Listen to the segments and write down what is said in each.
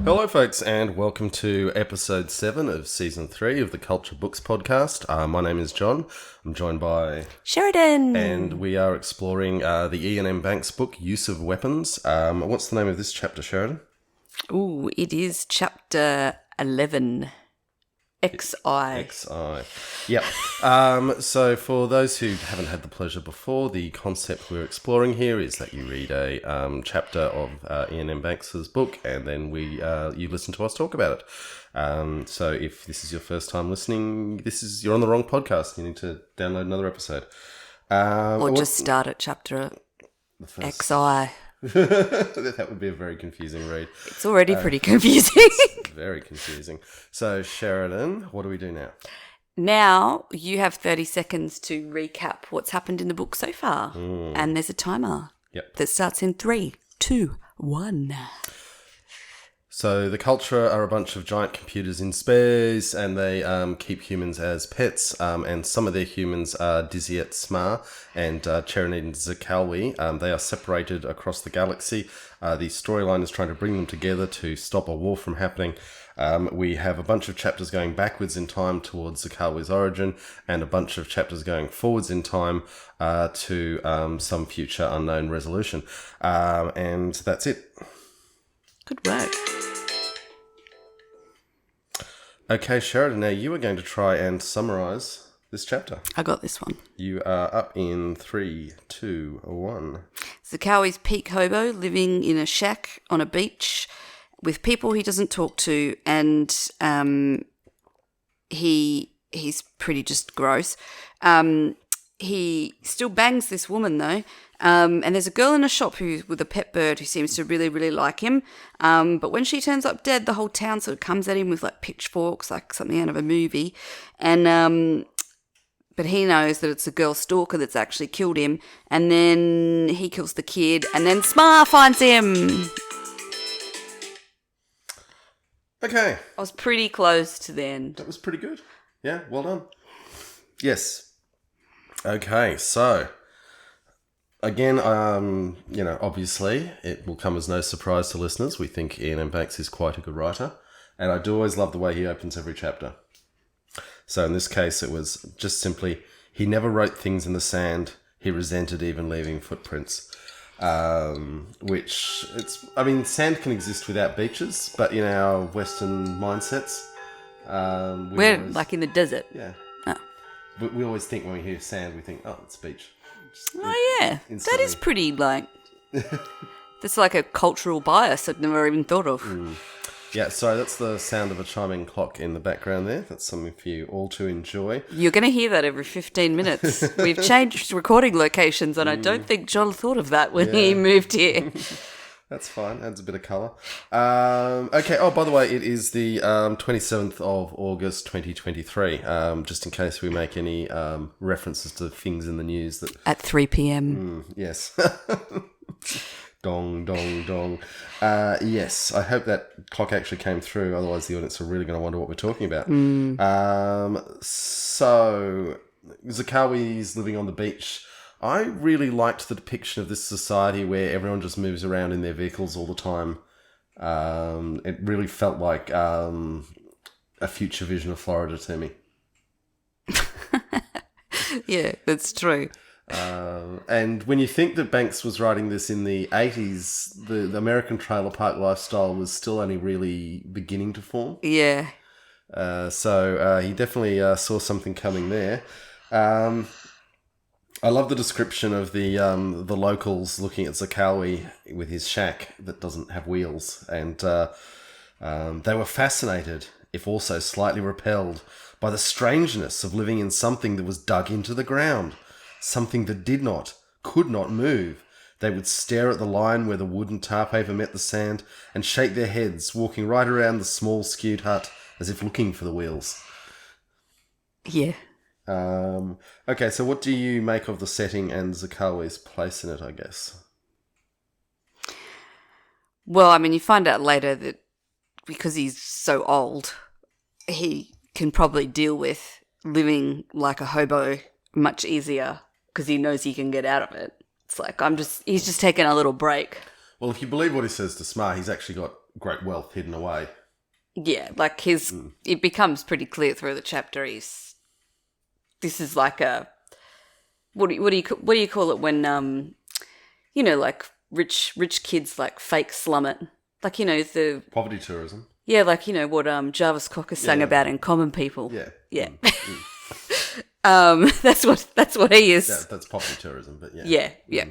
Hello, folks, and welcome to episode 7 of season 3 of the Culture Books podcast. My name is John. I'm joined by Sheridan. And we are exploring the Ian Banks book, Use of Weapons. What's the name of this chapter, Sheridan? Ooh, it is chapter 11. XI. XI. Yep. So for those who haven't had the pleasure before, the concept we're exploring here is that you read a chapter of Ian M. Banks's book, and then you listen to us talk about it. So if this is your first time listening, you're on the wrong podcast. You need to download another episode. Or just start at chapter XI. That would be a very confusing read. It's already pretty confusing. It's very confusing. So, Sheridan, what do we do now? Now you have 30 seconds to recap what's happened in the book so far. And there's a timer that starts in 3, 2, 1. So the culture are a bunch of giant computers in space, and they keep humans as pets, and some of their humans are Diziet Smar and Cherenid Zakalwe. They are separated across the galaxy. The storyline is trying to bring them together to stop a war from happening. We have a bunch of chapters going backwards in time towards Zakalwe's origin, and a bunch of chapters going forwards in time to some future unknown resolution. And that's it. Good work. Okay, Sheridan, now you are going to try and summarise this chapter. I got this one. You are up in 3, 2, 1. Zakalwe's peak hobo living in a shack on a beach with people he doesn't talk to, and he's pretty just gross. He still bangs this woman though, and there's a girl in a shop with a pet bird who seems to really, really like him. But when she turns up dead, the whole town sort of comes at him with like pitchforks, like something out of a movie. And but he knows that it's a girl stalker that's actually killed him, and then he kills the kid, and then Smar finds him. Okay. I was pretty close to the end. That was pretty good. Yeah, well done. Yes. Okay, so again, obviously it will come as no surprise to listeners. We think Ian M. Banks is quite a good writer, and I do always love the way he opens every chapter. So in this case, it was just simply, he never wrote things in the sand. He resented even leaving footprints. Sand can exist without beaches, but in our Western mindsets, we're always, like in the desert. Yeah. Oh. But we always think when we hear sand, we think, oh, it's beach. Yeah. That is pretty, that's like a cultural bias I've never even thought of. Yeah, so that's the sound of a chiming clock in the background there. That's something for you all to enjoy. You're going to hear that every 15 minutes. We've changed recording locations, and I don't think John thought of that when he moved here. That's fine. Adds a bit of colour. Okay. Oh, by the way, it is the 27th of August 2023, just in case we make any references to things in the news that... At 3 p.m. Yes. Dong, dong, dong. Yes, I hope that clock actually came through. Otherwise, the audience are really going to wonder what we're talking about. So, Zakalwe's living on the beach. I really liked the depiction of this society where everyone just moves around in their vehicles all the time. It really felt like a future vision of Florida to me. Yeah, that's true. And when you think that Banks was writing this in the 80s, the American trailer park lifestyle was still only really beginning to form. Yeah. So he definitely saw something coming there. I love the description of the locals looking at Zakalwe with his shack that doesn't have wheels, and they were fascinated, if also slightly repelled, by the strangeness of living in something that was dug into the ground. Something that could not move. They would stare at the line where the wooden tar paper met the sand and shake their heads, walking right around the small skewed hut as if looking for the wheels. Yeah. Okay, so what do you make of the setting and Zakalwe's place in it, I guess? Well, I mean, you find out later that because he's so old, he can probably deal with living like a hobo much easier because he knows he can get out of it. It's like, he's just taking a little break. Well, if you believe what he says to Smar, he's actually got great wealth hidden away. Yeah, like it becomes pretty clear through the chapter. This is like a what do you call it when like rich kids like fake slum it, like the Poverty tourism. yeah, like what Jarvis Cocker sang Yeah. about in Common People. Yeah. That's what he is. Yeah, that's poverty tourism, but yeah. Yeah.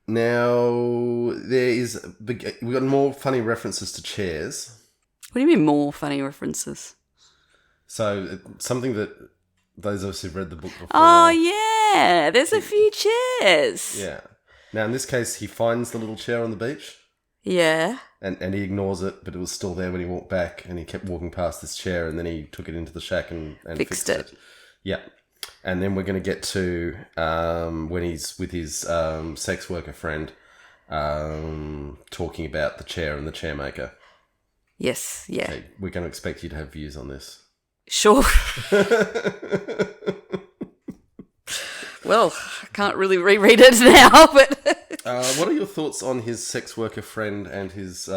Now, we've got more funny references to chairs. What do you mean more funny references? So, something that those of us who've read the book before... Oh, yeah. There's a few chairs. Yeah. Now, in this case, he finds the little chair on the beach. Yeah. And he ignores it, but it was still there when he walked back, and he kept walking past this chair, and then he took it into the shack and fixed it. Yeah. And then we're going to get to when he's with his sex worker friend talking about the chair and the chair maker. Yes, yeah. Okay, we're going to expect you to have views on this. Sure. Well, I can't really reread it now, but... What are your thoughts on his sex worker friend and his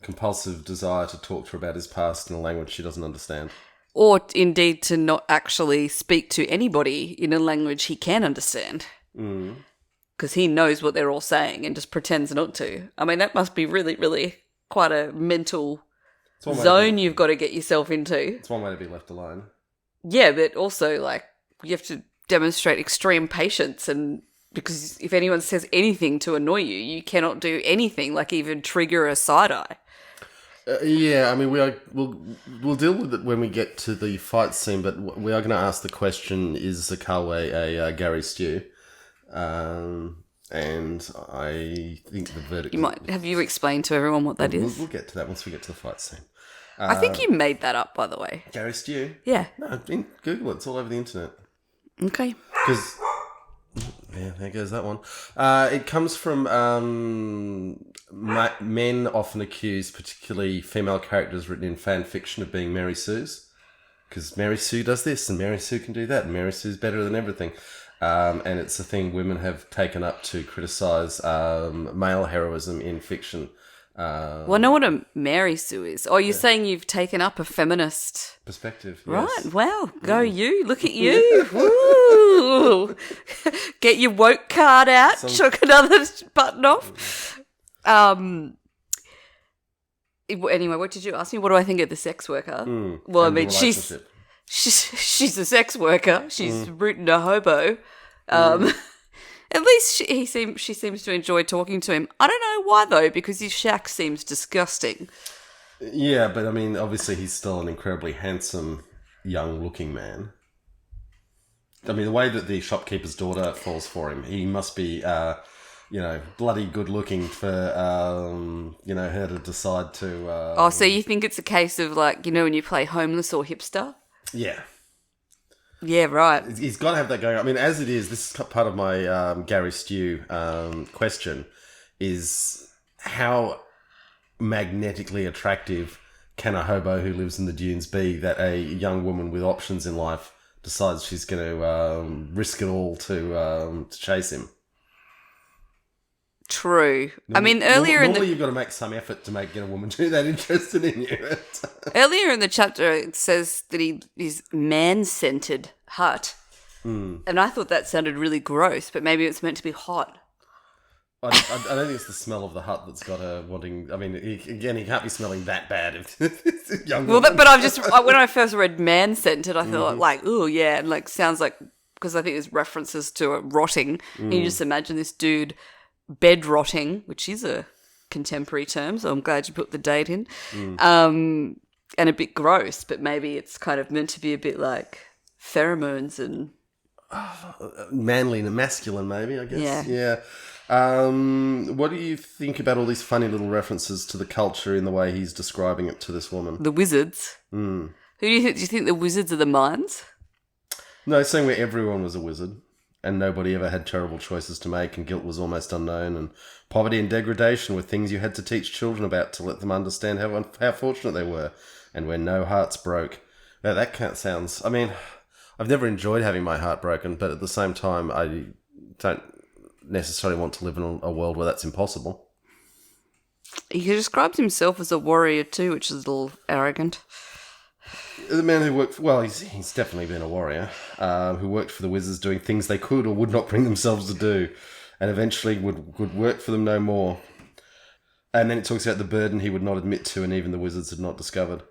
compulsive desire to talk to her about his past in a language she doesn't understand? Or indeed to not actually speak to anybody in a language he can understand. Because he knows what they're all saying and just pretends not to. I mean, that must be really, really quite a mental zone you've got to get yourself into. It's one way to be left alone. Yeah, but also, like, you have to demonstrate extreme patience, and because if anyone says anything to annoy you, you cannot do anything, like even trigger a side eye. Yeah, I mean, we'll deal with it when we get to the fight scene, but we are going to ask the question, is Zakalwe a Gary Stu? And I think the verdict... Have you explained to everyone what that is? We'll get to that once we get to the fight scene. I think you made that up, by the way. Gary Stu? Yeah. No, Google it. It's all over the internet. Okay. Because... Yeah, there goes that one. It comes from men often accused, particularly female characters written in fan fiction, of being Mary Sue's. Because Mary Sue does this and Mary Sue can do that and Mary Sue's better than everything. And it's a thing women have taken up to criticise male heroism in fiction. Well, I know what a Mary Sue is. Oh, you're saying you've taken up a feminist perspective. Right, Yes. wow, go you. Look at you. Woo. Get your woke card out, chuck another button off. Anyway, what did you ask me? What do I think of the sex worker? Well, I mean, she's a sex worker. She's rooting a hobo. At least she seems to enjoy talking to him. I don't know why, though, because his shack seems disgusting. Yeah, but I mean, obviously he's still an incredibly handsome, young-looking man. I mean, the way that the shopkeeper's daughter falls for him, he must be, bloody good-looking for, her to decide to... So you think it's a case of, like, when you play homeless or hipster? Yeah. Yeah, right. He's got to have that going on. I mean, as it is, this is part of my Gary Stu question, is how magnetically attractive can a hobo who lives in the dunes be that a young woman with options in life decides she's going to risk it all to chase him? True. I mean, earlier normally you've got to make some effort to get a woman too that interested in you. Earlier in the chapter, it says that he's man-scented hut, and I thought that sounded really gross. But maybe it's meant to be hot. I don't think it's the smell of the hut that's got her wanting. I mean, he can't be smelling that bad if it's a young woman. But when I first read man-scented, I thought like, oh yeah, and like sounds like, because I think there's references to it rotting. And you just imagine this dude bed rotting, which is a contemporary term, so I'm glad you put the date in. And a bit gross, but maybe it's kind of meant to be a bit like pheromones and manly and masculine, maybe, I guess. Yeah. What do you think about all these funny little references to the culture in the way he's describing it to this woman? The wizards. Who do you think? Do you think the wizards are the mines? No, saying where everyone was a wizard and nobody ever had terrible choices to make and guilt was almost unknown and poverty and degradation were things you had to teach children about to let them understand how fortunate they were and where no hearts broke. Now, that kind of sounds... I mean, I've never enjoyed having my heart broken, but at the same time, I don't necessarily want to live in a world where that's impossible. He describes himself as a warrior too, which is a little arrogant. The man who worked, he's definitely been a warrior, who worked for the wizards doing things they could or would not bring themselves to do, and eventually would work for them no more. And then it talks about the burden he would not admit to, and even the wizards had not discovered.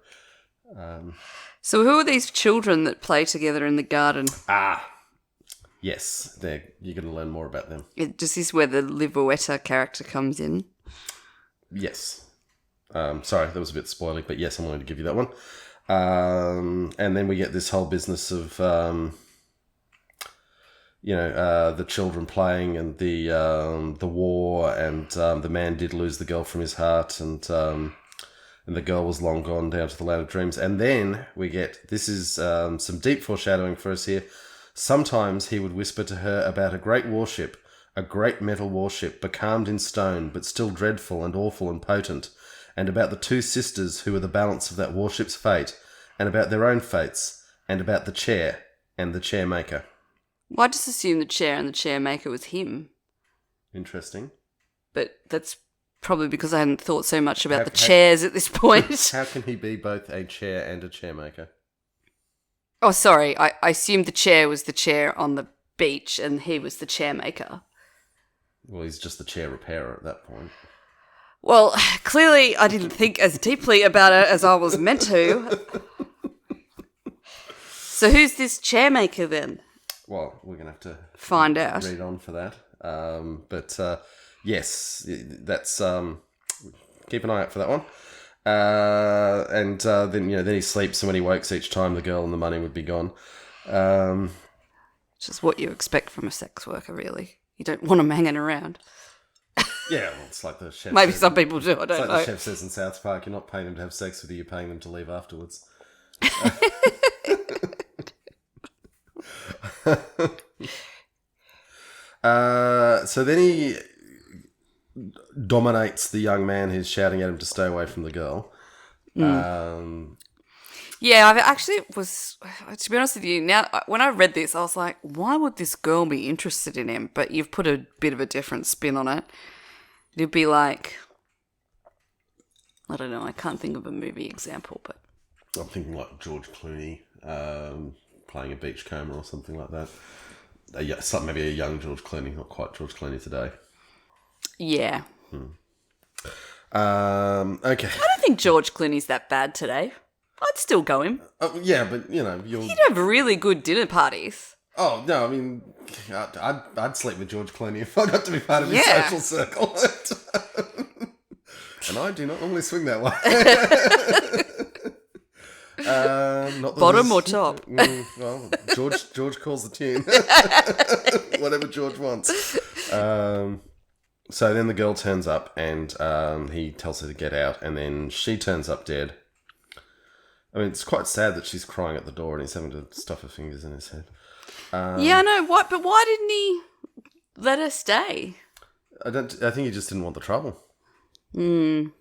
So who are these children that play together in the garden? Yes, you're going to learn more about them. This is where the Livuetta character comes in. Yes. Sorry, that was a bit spoiling, but yes, I'm going to give you that one. And then we get this whole business of, the children playing and the war, and the man did lose the girl from his heart, and the girl was long gone down to the land of dreams. And then we get, this is some deep foreshadowing for us here. Sometimes he would whisper to her about a great warship, a great metal warship, becalmed in stone, but still dreadful and awful and potent, and about the two sisters who were the balance of that warship's fate, and about their own fates, and about the chair and the chair maker. Well, I just assumed the chair and the chair maker was him. Interesting. But that's probably because I hadn't thought so much about the chairs at this point. How can he be both a chair and a chair maker? Oh, sorry. I assumed the chair was the chair on the beach and he was the chair maker. Well, he's just the chair repairer at that point. Well, clearly I didn't think as deeply about it as I was meant to. So who's this chair maker then? Well, we're going to have to find out. Read on for that. Yes, that's keep an eye out for that one. Then he sleeps, and when he wakes each time, the girl and the money would be gone. Which is what you expect from a sex worker, really. You don't want them hanging around. Yeah, well, it's like the chef. Maybe some people do. I don't know. The chef says in South Park, you're not paying them to have sex with you, you're paying them to leave afterwards. So then he dominates the young man who's shouting at him to stay away from the girl. Yeah, I actually was, to be honest with you, now when I read this, I was like, why would this girl be interested in him? But you've put a bit of a different spin on it. It'd be like, I don't know, I can't think of a movie example, but I'm thinking like George Clooney playing a beachcomber or something like that. Maybe a young George Clooney, not quite George Clooney today. Yeah. Okay. I don't think George Clooney's that bad today. I'd still go him. Yeah, but you'd have really good dinner parties. Oh no, I mean, I'd sleep with George Clooney if I got to be part of his social circle. And I do not normally swing that way. Not bottom or top? Well, George calls the tune. Whatever George wants. So then the girl turns up and he tells her to get out, and then she turns up dead. I mean, it's quite sad that she's crying at the door and he's having to stuff her fingers in his head. Yeah, I know. What? But why didn't he let her stay? I think he just didn't want the trouble. And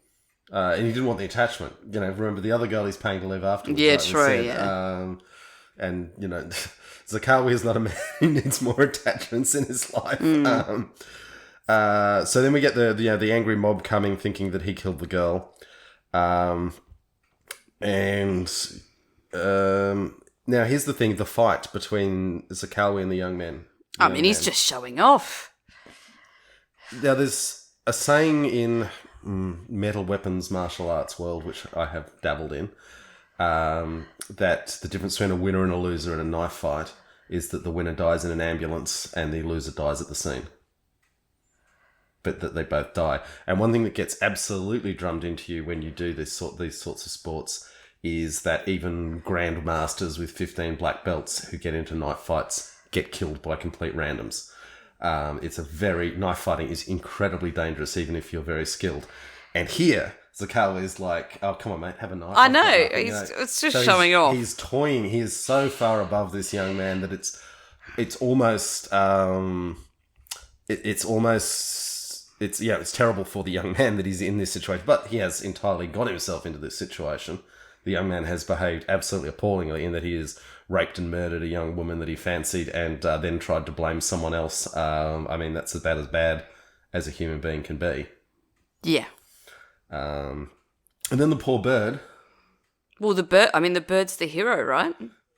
he didn't want the attachment. Remember the other girl he's paying to live afterwards. Yeah, right? true, yeah. And, Zakalwe is not a man who needs more attachments in his life. So then we get the angry mob coming, thinking that he killed the girl. Now here's the thing, the fight between Zakalwe and the young man. He's just showing off. Now there's a saying in metal weapons martial arts world, which I have dabbled in, that the difference between a winner and a loser in a knife fight is that the winner dies in an ambulance and the loser dies at the scene. But that they both die. And one thing that gets absolutely drummed into you when you do these sorts of sports is that even grandmasters with 15 black belts who get into knife fights get killed by complete randoms. Knife fighting is incredibly dangerous, even if you're very skilled. And here, Zakalwe is like, oh, come on, mate, have a knife. I know. It's just showing off. He's toying. He is so far above this young man that it's almost, it's terrible for the young man that he's in this situation. But he has entirely got himself into this situation. The young man has behaved absolutely appallingly in that he has raped and murdered a young woman that he fancied and then tried to blame someone else. That's about as bad as a human being can be. Yeah. And then the poor bird. Well, the bird's the hero, right?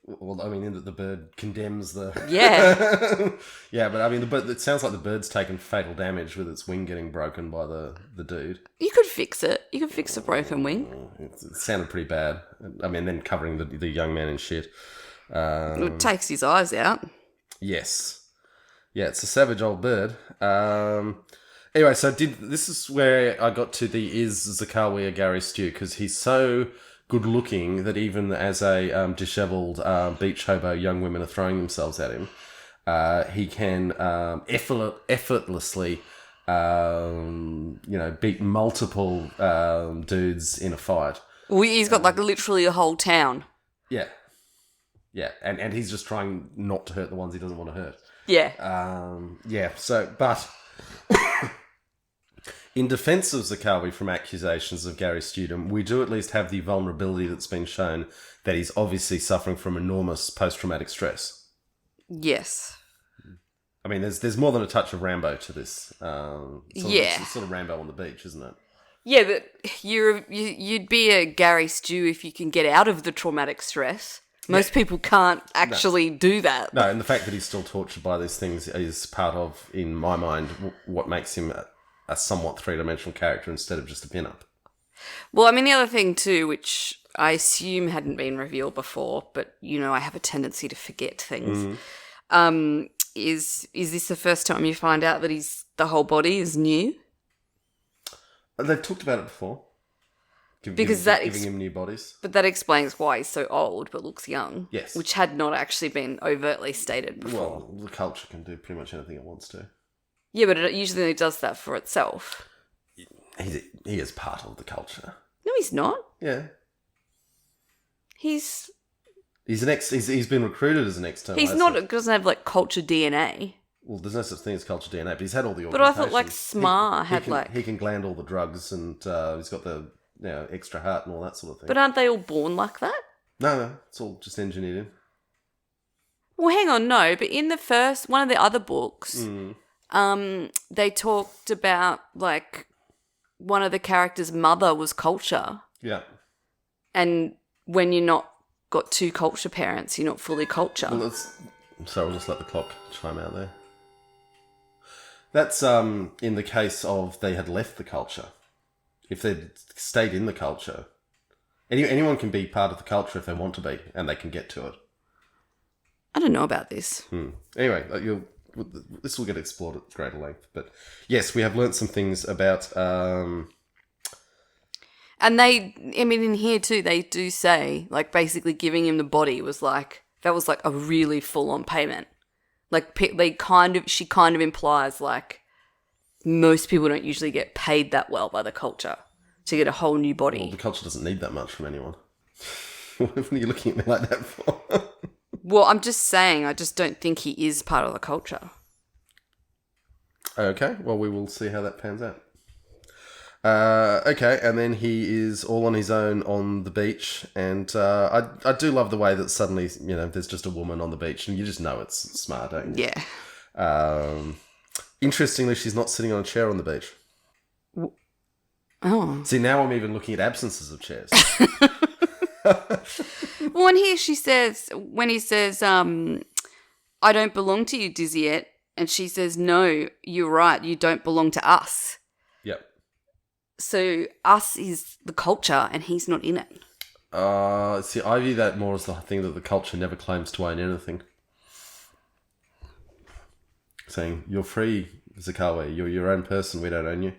Well, I mean, in that the bird condemns the... Yeah. Yeah, but I mean, it sounds like the bird's taken fatal damage with its wing getting broken by the dude. You could fix it. You could fix a broken wing. It sounded pretty bad. I mean, then covering the young man in shit. It takes his eyes out. Yes. Yeah, it's a savage old bird. Anyway, so this is where I got to the is Zakalwe a Gary Stu, because he's so good looking that even as a dishevelled beach hobo, young women are throwing themselves at him. He can effortlessly, beat multiple dudes in a fight. Well, he's got like literally a whole town. Yeah. Yeah, and he's just trying not to hurt the ones he doesn't want to hurt. Yeah. But in defence of Zakalwe from accusations of Gary Stu, we do at least have the vulnerability that's been shown that he's obviously suffering from enormous post-traumatic stress. Yes. I mean, there's more than a touch of Rambo to this. It's sort of Rambo on the beach, isn't it? Yeah, but you'd be a Gary Stu if you can get out of the traumatic stress. Most people can't actually do that. No, and the fact that he's still tortured by these things is part of, in my mind, what makes him a somewhat three-dimensional character instead of just a pin-up. Well, I mean, the other thing too, which I assume hadn't been revealed before, but, I have a tendency to forget things, is this the first time you find out that the whole body is new? They've talked about it before. Giving him new bodies. But that explains why he's so old but looks young. Yes. Which had not actually been overtly stated before. Well, the culture can do pretty much anything it wants to. Yeah, but it usually only does that for itself. He is part of the culture. No, he's not. Yeah. He's been recruited as an external. He's not. It doesn't have like culture DNA. Well, there's no such thing as culture DNA, but he's had all the. But I thought like Smar he can gland all the drugs, and he's got the extra heart and all that sort of thing. But aren't they all born like that? No, it's all just engineered in. Well, hang on, no. But in the one of the other books, they talked about like one of the characters' mother was culture. Yeah. And when you're not got two culture parents, you're not fully culture. Well, we'll just let the clock chime out there. That's in the case of they had left the culture. If they'd stayed in the culture, anyone can be part of the culture if they want to be, and they can get to it. I don't know about this. Anyway, this will get explored at greater length. But yes, we have learnt some things about... And in here too, they do say, like, basically giving him the body was like, that was like a really full-on payment. Like, she kind of implies, like, most people don't usually get paid that well by the culture to get a whole new body. Well, the culture doesn't need that much from anyone. What are you looking at me like that for? Well, I'm just saying, I just don't think he is part of the culture. Okay, well, we will see how that pans out. Okay, and then he is all on his own on the beach, and I do love the way that suddenly, there's just a woman on the beach, and you just know it's smart, don't you? Yeah. Interestingly, she's not sitting on a chair on the beach. Oh. See, now I'm even looking at absences of chairs. Well, and here when he says, I don't belong to you, Dizzyette, and she says, no, you're right, you don't belong to us. Yep. So us is the culture, and he's not in it. See, I view that more as the thing that the culture never claims to own anything. Saying, you're free, Zakalwe, you're your own person, we don't own you.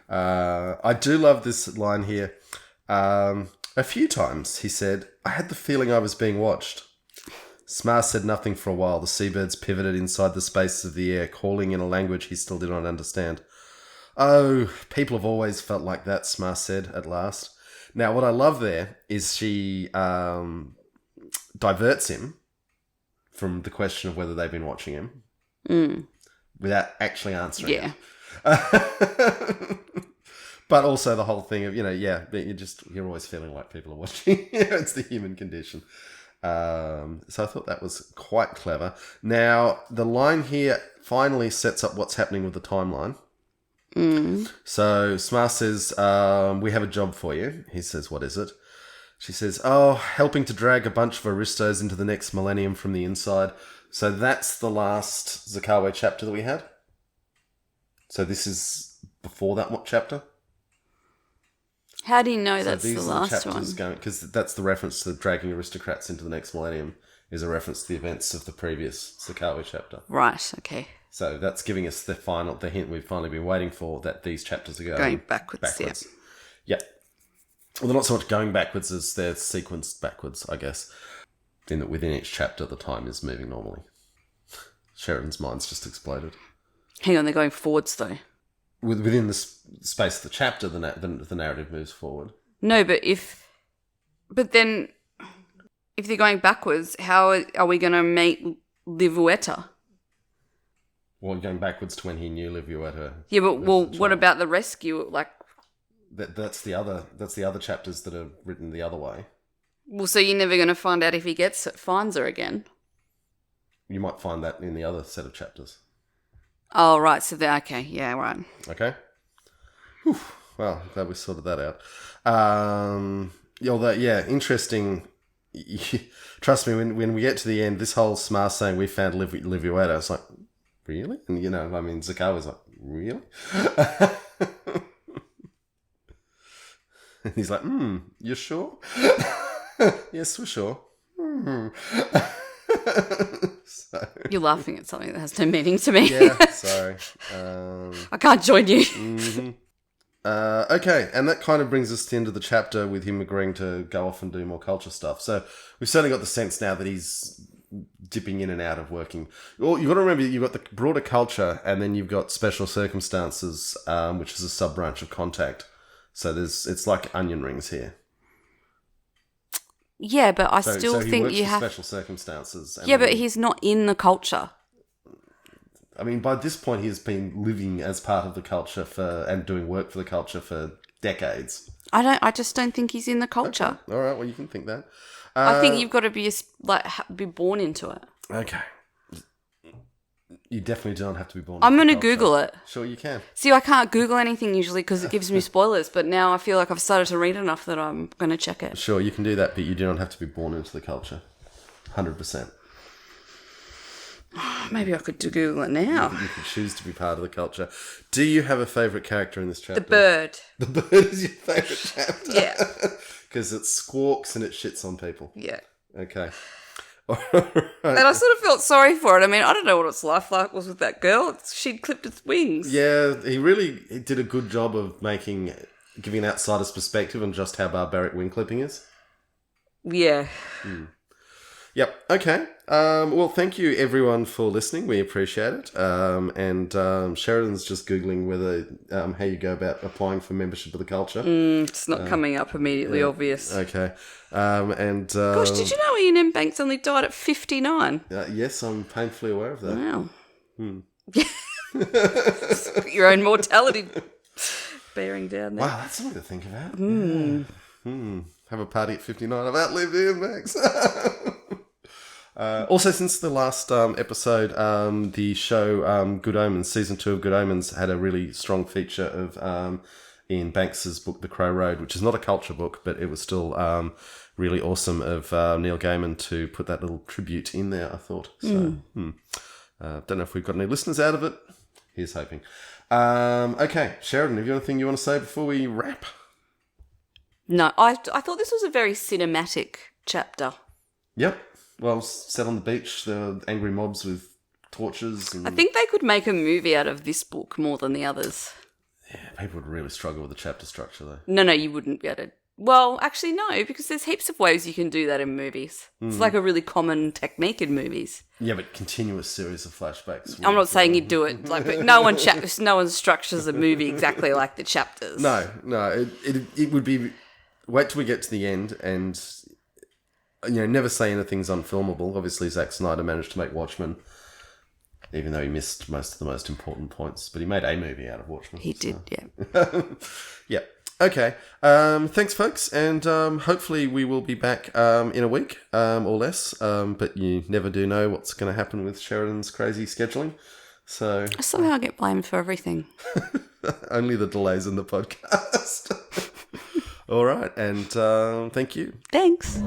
I do love this line here. A few times, he said, I had the feeling I was being watched. Smar said nothing for a while. The seabirds pivoted inside the spaces of the air, calling in a language he still did not understand. Oh, people have always felt like that, Smar said at last. Now, what I love there is she diverts him from the question of whether they've been watching him without actually answering it. But also the whole thing of, you're always feeling like people are watching. It's the human condition. So I thought that was quite clever. Now, the line here finally sets up what's happening with the timeline. So Smar says, we have a job for you. He says, what is it? She says, oh, helping to drag a bunch of aristos into the next millennium from the inside. So that's the last Zakalwe chapter that we had. So this is before that chapter. How do you know So that's the these are last one? chapters going, because that's the reference to dragging aristocrats into the next millennium, is a reference to the events of the previous Zakalwe chapter. Right, okay. So that's giving us the hint we've finally been waiting for, that these chapters are going backwards. Yeah. Well, they're not so much going backwards as they're sequenced backwards, I guess. In that within each chapter, the time is moving normally. Sheridan's mind's just exploded. Hang on, they're going forwards though. Within the space of the chapter, the narrative moves forward. No, but then, if they're going backwards, how are we going to make Livuetta? Well, going backwards to when he knew Livuetta. Yeah, but what about the rescue? Like, that's the other chapters that are written the other way. Well, so you're never going to find out if he finds her again. You might find that in the other set of chapters. Oh, right. So okay. Yeah, right. Okay. Whew. Well, glad we sorted that out. Interesting. Trust me, when we get to the end, this whole Smar saying we found Livuetta, it's like, really? And, Zakalwe's like, really? And he's like, you sure? Yes, we're sure. So, you're laughing at something that has no meaning to me. yeah, sorry. I can't join you. Mm-hmm. Okay, and that kind of brings us to the end of the chapter with him agreeing to go off and do more culture stuff. So we've certainly got the sense now that he's dipping in and out of working. Well, you've got to remember, you've got the broader culture, and then you've got special circumstances, which is a sub-branch of contact. So it's like onion rings here. Yeah, but I So still he think works you with have. special circumstances. Yeah, but he's not in the culture. I mean, by this point, he's been living as part of the culture and doing work for the culture for decades. I just don't think he's in the culture. Okay. All right, well, you can think that. I think you've got to be born into it. Okay. You definitely don't have to be born. I'm into going to the culture. Google it. Sure, you can. See, I can't Google anything usually because it gives me spoilers, but now I feel like I've started to read enough that I'm going to check it. Sure, you can do that, but you do not have to be born into the culture. 100%. Maybe I could do Google it now. You can choose to be part of the culture. Do you have a favourite character in this chapter? The bird. The bird is your favourite chapter? Yeah. Because it squawks and it shits on people. Yeah. Okay. And I sort of felt sorry for it. I mean, I don't know what its life like was with that girl. She'd clipped its wings. Yeah, he did a good job of giving an outsider's perspective on just how barbaric wing clipping is. Yeah. Yep. Okay. Well, thank you everyone for listening. We appreciate it. And Sheridan's just Googling whether how you go about applying for membership of the culture. It's not coming up immediately obvious. Okay. Gosh, did you know Ian M. Banks only died at 59? Yes, I'm painfully aware of that. Wow. Your own mortality bearing down there. Wow, that's something to think about. Yeah. Have a party at 59. I've outlived Ian Banks. Also, since the last episode, the show Good Omens, season 2 of Good Omens, had a really strong feature of Ian Banks's book, The Crow Road, which is not a culture book, but it was still really awesome of Neil Gaiman to put that little tribute in there, I thought. So, don't know if we've got any listeners out of it. Here's hoping. Okay, Sheridan, have you got anything you want to say before we wrap? No, I thought this was a very cinematic chapter. Yep. Well, set on the beach, the angry mobs with torches. And... I think they could make a movie out of this book more than the others. Yeah, people would really struggle with the chapter structure, though. No, you wouldn't be able to. Well, actually, no, because there's heaps of ways you can do that in movies. It's like a really common technique in movies. Yeah, but continuous series of flashbacks. I'm not saying you do it, but no one structures a movie exactly like the chapters. No, it would be. Wait till we get to the end, and never say anything's unfilmable. Obviously, Zack Snyder managed to make Watchmen, even though he missed most of the most important points. But he made a movie out of Watchmen. He did, yeah. Yeah. Okay. Thanks, folks, and hopefully we will be back in a week or less. But you never do know what's going to happen with Sheridan's crazy scheduling. So I somehow get blamed for everything. Only the delays in the podcast. All right, and thank you. Thanks.